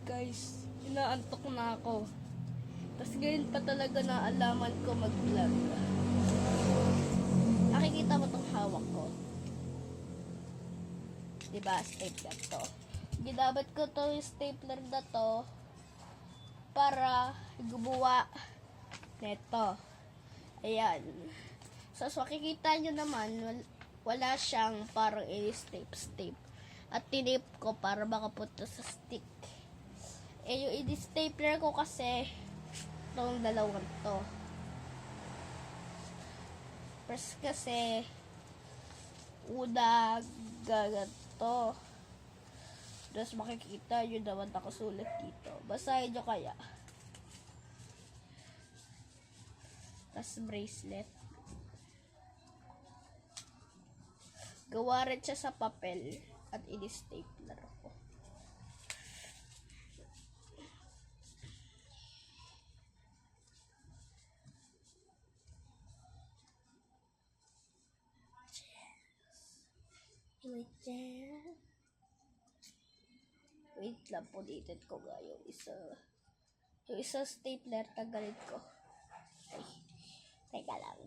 Guys, inaantok na ako. Tapos ngayon pa talaga naalaman ko mag-vlog. Nakikita mo tong hawak ko. Diba, stapler to. Ginamit ko to yung stapler na to para gumawa neto. Ayan. So makikita nyo naman, wala siyang parang i-stape. At tinip ko para makapunta sa stick. Yung i-stapler ko kasi itong dalawang to. First kasi una gaganto. Tapos makikita yun naman nakasulat dito. Basahin nyo kaya. Tapos bracelet. Gawa rin siya sa papel at i-stapler ko. Wait lang, pulitin ko nga yung isa stapler, tanggalin ko. Ay, teka lang.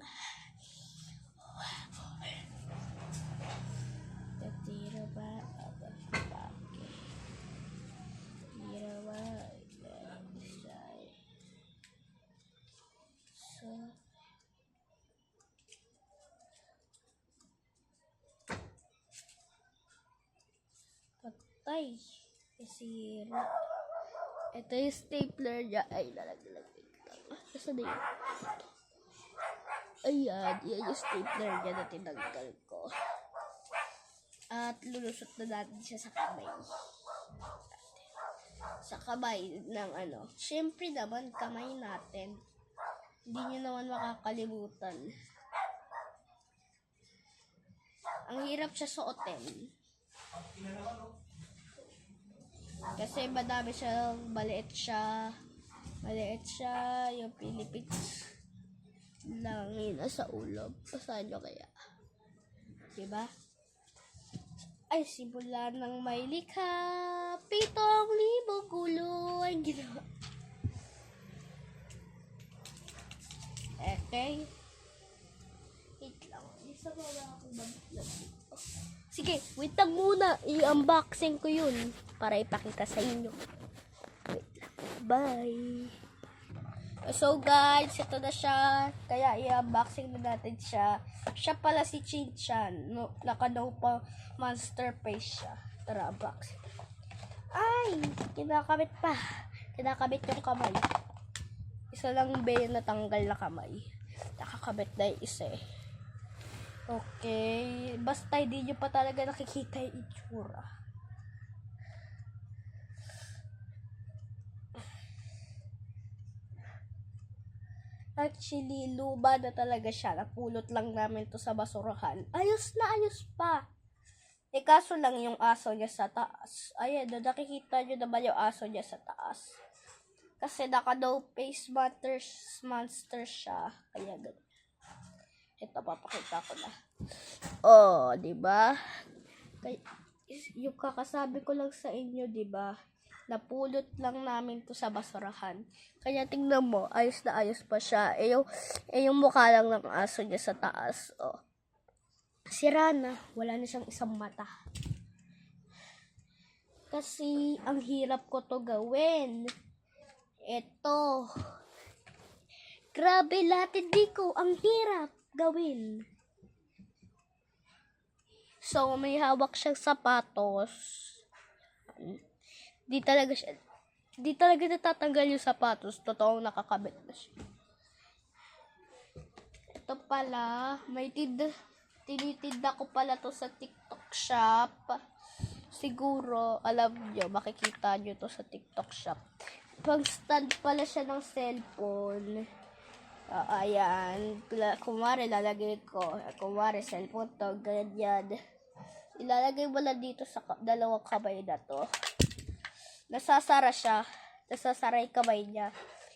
Tira ba? Tira ba? So, patay. Kasira. Ito yung stapler niya. Ay, lalaglag. Kasi na yun. Ayan, yan yung stapler niya na tinanggal ko. At lulusot na natin siya sa kamay. Sa kamay ng ano. Siyempre naman, kamay natin. Hindi nyo naman makakalimutan. Ang hirap siya suotin. Kasi madami siyang maliit siya, yung Philippines lang yun sa ulo. Pasahan nyo kaya. Diba? Ay, simula ng may likha, 7,000 gulo ang ginawa. Okay. Wait lang. Isa ba wala akong babitlag dito? Sige, wait lang muna. I-unboxing ko yun para ipakita sa inyo. Wait lang. Bye! So guys, ito na siya. Kaya i-unboxing na natin siya. Siya pala si Chinchan. No, naka-no pa monster face siya. Tara, unboxing. Ay! Kinakabit pa. Kinakabit yung kamay. Isa lang ba yung natanggal na kamay? Nakakabit na yung isa eh. Okay. Basta hindi nyo pa talaga nakikita yung itsura. Actually, luba na talaga siya. Napulot lang namin to sa basurahan. Ayos na ayos pa. Eh, kaso lang yung aso niya sa taas. Ayan, nakikita nyo naman yung aso niya sa taas. Kasi naka-no face monster siya. Kaya ganun. Ito, papakita ko na. Oh, diba? Yung kakasabi ko lang sa inyo, diba? Napulot lang namin to sa basurahan. Kaya tingnan mo, ayos na ayos pa siya. Yung mukha lang ng aso niya sa taas. Oh. Sira na. Wala na siyang isang mata. Kasi, ang hirap ko to gawin. Ito. Grabe, latindi ko. Ang hirap gawin. So, may hawak siyang sapatos. Di talaga natatanggal yung sapatos. Totoong nakakabit na siya. Ito pala, tinitinda ko pala to sa TikTok shop. Siguro, alam nyo, makikita nyo to sa TikTok shop. Pag stand pala siya ng cellphone. Ayan. Kumari, lalagay ko. Kumari, cellphone to. Ganyan. Ilalagay mo lang dito sa dalawang kamay na to. Nasasara siya. Nasasara yung kamay niya.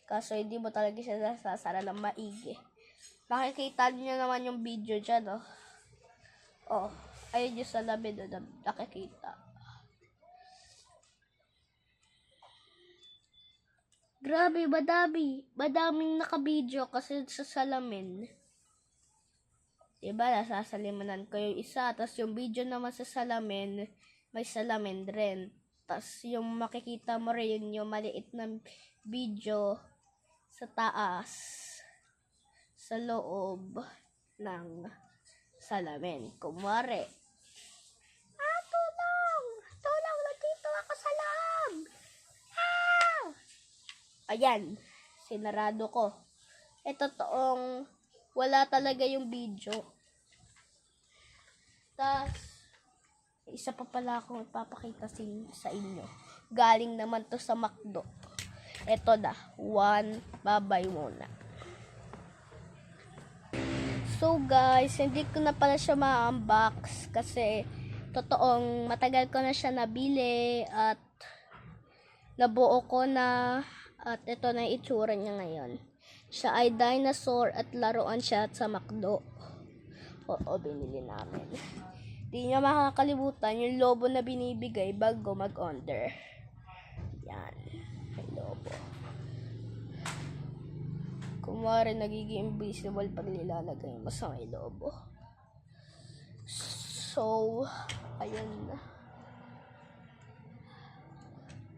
Kaso hindi mo talaga siya nasasara ng maigi. Nakikita niyo naman yung video dyan, oh. Oh, ayun yung salamin na nakikita. Grabe, madaming nakabidyo kasi sa salamin. Diba, nasasalimanan ko yung isa, tapos yung video naman sa salamin, may salamin rin. Tapos yung makikita mo rin yung maliit na video sa taas, sa loob ng salamin. Kumare. Tulong! Tulong! Nandito ako sa loob! Ah! Ayan, sinarado ko. Totoong wala talaga yung video. Tapos, isa pa pala akong ipapakita sa inyo. Galing naman to sa McDo. Ito na, babay muna. So guys, hindi ko na pala siya ma-unbox kasi totoong matagal ko na siya nabili at nabuo ko na at ito na yung itsura niya ngayon. Siya ay dinosaur at laruan siya sa McDo. Oo, binili namin. Di nyo makakalimutan yung lobo na binibigay bago mag-order. Yan. May lobo. Kumari nagiging invisible pag nilalagay mo sa may lobo. So, ayun na.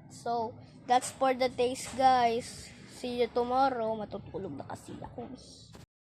So, that's for the taste guys. See you tomorrow. Matutulog na kasi ako.